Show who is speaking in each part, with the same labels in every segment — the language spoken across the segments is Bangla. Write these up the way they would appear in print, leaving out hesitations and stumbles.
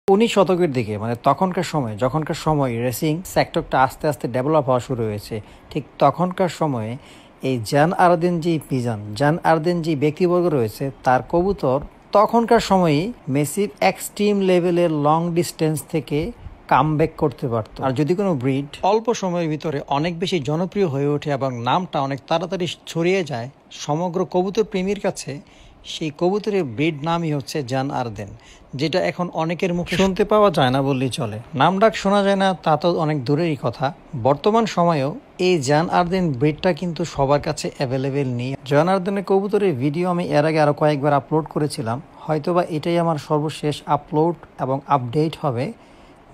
Speaker 1: 19 শতকের দিকে মানে তখনকার সময় যখনকার সময় রেসিং সেক্টরটা আস্তে আস্তে ডেভেলপ হওয়া শুরু হয়েছে, ঠিক তখনকার সময়ে এই জান আরদিন যে পিজন জান আরদিন যে ব্যক্তিবর্গ রয়েছে তার কবুতর তখনকার সময়েই মেসিভ এক্সট্রিম লেভেলের লং ডিস্টেন্স থেকে কামব্যাক করতে পারতো। আর যদি কোনো ব্রিড অল্প সময়ের ভিতরে অনেক বেশি জনপ্রিয় হয়ে ওঠে এবং নামটা অনেক তাড়াতাড়ি ছড়িয়ে যায় সমগ্র কবুতর প্রেমীর কাছে, সেই কবুতরের ব্রিড নামই হচ্ছে জান আরদেন, যেটা এখন অনেকের মুখে শুনতে পাওয়া যায় না বললেই চলে। নাম ডাক শোনা যায় না তা তো অনেক দূরেরই কথা। বর্তমান সময়েও এই জান আরদেন ব্রিডটা কিন্তু সবার কাছে অ্যাভেলেবেল নেই। জান আরদেনের কবুতরের ভিডিও আমি এর আগে আরও কয়েকবার আপলোড করেছিলাম, হয়তোবা এটাই আমার সর্বশেষ আপলোড এবং আপডেট হবে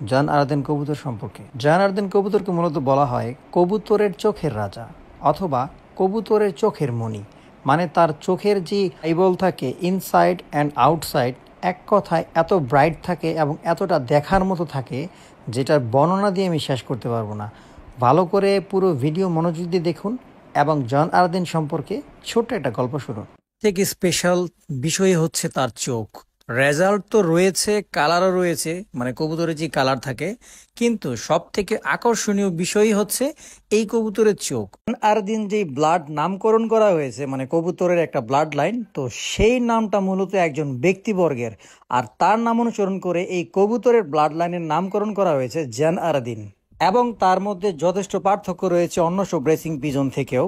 Speaker 1: জান আরদেন কবুতর সম্পর্কে। জান আরদেন কবুতরকে মূলত বলা হয় কবুতরের চোখের রাজা অথবা কবুতরের চোখের মণি। মানে তার চোখের যে আইবল থাকে ইনসাইড অ্যান্ড আউটসাইড, এক কথায় এত ব্রাইট থাকে এবং এতটা দেখার মতো থাকে যেটার বর্ণনা দিয়ে আমি শেষ করতে পারবো না। ভালো করে পুরো ভিডিও মনোযোগ দিয়ে দেখুন এবং জান আরদেন সম্পর্কে ছোট্ট একটা গল্প শুনুন। থেকে স্পেশাল বিষয় হচ্ছে তার চোখ। রেজাল্ট তো রয়েছে, কালারও রয়েছে, মানে কবুতরের যে কালার থাকে, কিন্তু সব থেকে আকর্ষণীয় বিষয় হচ্ছে এই কবুতরের চোখ। আরদিন যেই ব্লাড নামকরণ করা হয়েছে, মানে কবুতরের একটা ব্লাড লাইন, তো সেই নামটা মূলত একজন ব্যক্তিবর্গের, আর তার নাম অনুসরণ করে এই কবুতরের ব্লাড লাইনের নামকরণ করা হয়েছে জান আরদিন। এবং তার মধ্যে যথেষ্ট পার্থক্য রয়েছে অন্য সব রেসিং পিজন থেকেও।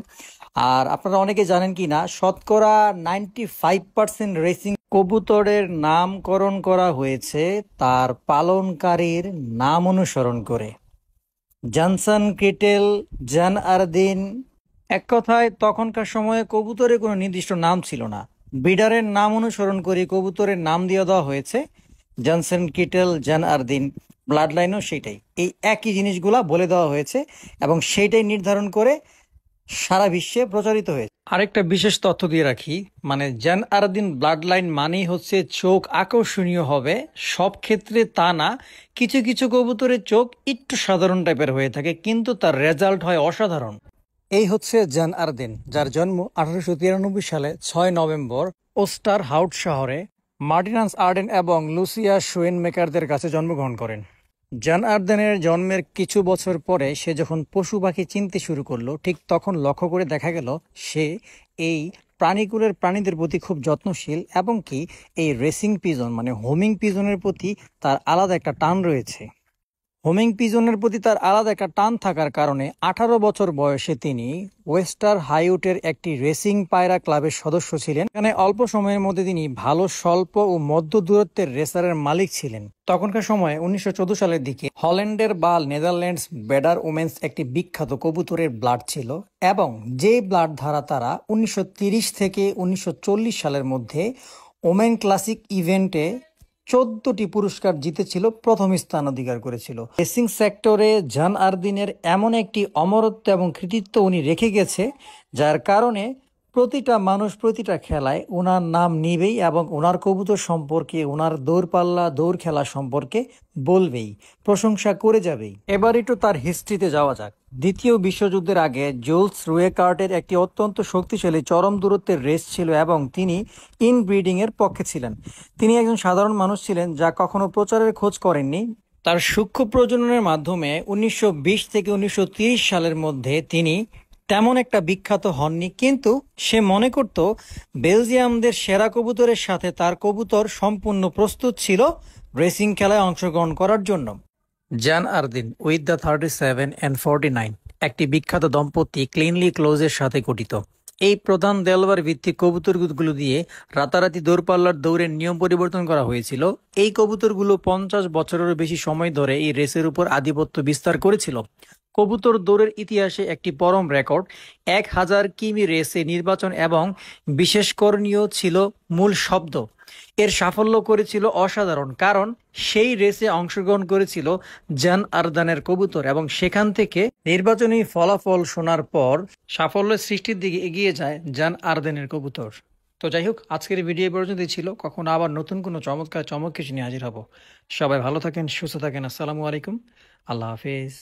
Speaker 1: আর আপনারা অনেকে জানেন কি না, শতকরা 95% রেসিং কবুতরের নামকরণ করা হয়েছে তার পালনকারীর নাম অনুসরণ করে। জনসন ক্রিটেল, জান আরদিন, এক কথায় তখনকার সময়ে কবুতরের কোনো নির্দিষ্ট নাম ছিল না, ব্রিডারের নাম অনুসরণ করে কবুতরের নাম দিয়ে দেওয়া হয়েছে জনসন ক্রিটেল, জান আরদিন। ব্লাড লাইনও সেটাই, এই একই জিনিসগুলা বলে দেওয়া হয়েছে এবং সেইটাই নির্ধারণ করে সারা বিশ্বে প্রচারিত হয়েছে। আরেকটা বিশেষ তথ্য দিয়ে রাখি, মানে জান আরদিন ব্লাড লাইন মানেই হচ্ছে চোখ আকর্ষণীয় হবে, সব ক্ষেত্রে তা না। কিছু কিছু কবুতরের চোখ একটু সাধারণ টাইপের হয়ে থাকে, কিন্তু তার রেজাল্ট হয় অসাধারণ। এই হচ্ছে জান আরদিন, যার জন্ম 1893 সালে 6 নভেম্বর ওস্টার হাউট শহরে মার্টিনাস আর্ডেন এবং লুসিয়া শোয়েনমেকারদের কাছে জন্মগ্রহণ করেন। জান আরদেনের জন্মের কিছু বছর পরে সে যখন পশু পাখি চিনতে শুরু করলো, ঠিক তখন লক্ষ্য করে দেখা গেল সে এই প্রাণীকুলের প্রাণীদের প্রতি খুব যত্নশীল এবং কি এই রেসিং পিজন মানে হোমিং পিজনের প্রতি তার আলাদা একটা টান রয়েছে। হোমিং পিজনের প্রতি তার আলাদা একটা টান থাকার কারণে 18 বছর বয়সে তিনি ওয়েস্টার হাইউটের একটি রেসিং পায়রা ক্লাবের সদস্য ছিলেন। এখানে অল্প সময়ের মধ্যে তিনি ভালো স্বল্প ও মধ্য দূরত্বের রেসারের মালিক ছিলেন। তখনকার সময় 1914 সালের দিকে হল্যান্ডের বা নেদারল্যান্ডস বেডার ওমেন্স একটি বিখ্যাত কবুতরের ব্লাড ছিল এবং যে ব্লাড ধারা তারা 1930 থেকে 1940 সালের মধ্যে ওমেন ক্লাসিক ইভেন্টে 14টি পুরস্কার জিতেছিল, প্রথম স্থান অধিকার করেছিল। রেসিং সেক্টরে জান আরদিনের এমন একটি অমরত্ব এবং কৃতিত্ব উনি রেখে গেছে, যার কারণে প্রতিটা মানুষ প্রতিটা খেলায় ওনার নাম নিবেই এবং ওনার কবুতর সম্পর্কে, ওনার দৌড়পাল্লা দৌড় খেলা সম্পর্কে বলবেই, প্রশংসা করে যাবেই। এবার একটু তার হিস্ট্রিতে যাওয়া যাক। দ্বিতীয় বিশ্বযুদ্ধের আগে জুলস রুয়েকার্টের একটি অত্যন্ত শক্তিশালী চরম দূরত্বের রেস ছিল এবং তিনি ইনব্রিডিং এর পক্ষে ছিলেন। তিনি একজন সাধারণ মানুষ ছিলেন যা কখনো প্রচারের খোঁজ করেননি। তার সূক্ষ্ম প্রজননের মাধ্যমে 1920 থেকে 1930 সালের মধ্যে তিনি তেমন একটা বিখ্যাত হননি, কিন্তু সে মনে করত বেলজিয়ামদের সেরা কবুতরের সাথে তার কবুতর সম্পূর্ণ প্রস্তুত ছিল রেসিং খেলায় অংশগ্রহণ করার জন্য। জান আরদিন উইথ দ্য 37 and 49 একটি বিখ্যাত দম্পতি ক্লিনলি ক্লোজের সাথে গঠিত। এই প্রধান দেলবার ভিত্তিক কবুতরগুলো দিয়ে রাতারাতি দৌড়পাল্লার দৌড়ের নিয়ম পরিবর্তন করা হয়েছিল। এই কবুতরগুলো 50 বছরেরও বেশি সময় ধরে এই রেসের উপর আধিপত্য বিস্তার করেছিল। কবুতর দৌড়ের ইতিহাসে একটি পরম রেকর্ড 1000 কিমি রেসে নির্বাচন এবং বিশেষ করণীয় ছিল মূল শব্দ। এর সাফল্য করেছিল অসাধারণ, কারণ সেই রেসে অংশগ্রহণ করেছিল জান আরদানের কবুতর এবং সেখান থেকে নির্বাচনী ফলাফল শোনার পর সাফল্যের সৃষ্টির দিকে এগিয়ে যায় জান আরদানের কবুতর। তো যাই হোক, আজকের ভিডিও পর্যন্তই ছিল। কখনো আবার নতুন কোনো চমক কিছু নিয়ে হাজির হব। সবাই ভালো থাকেন, সুস্থ থাকেন। আসসালামু আলাইকুম, আল্লাহ হাফেজ।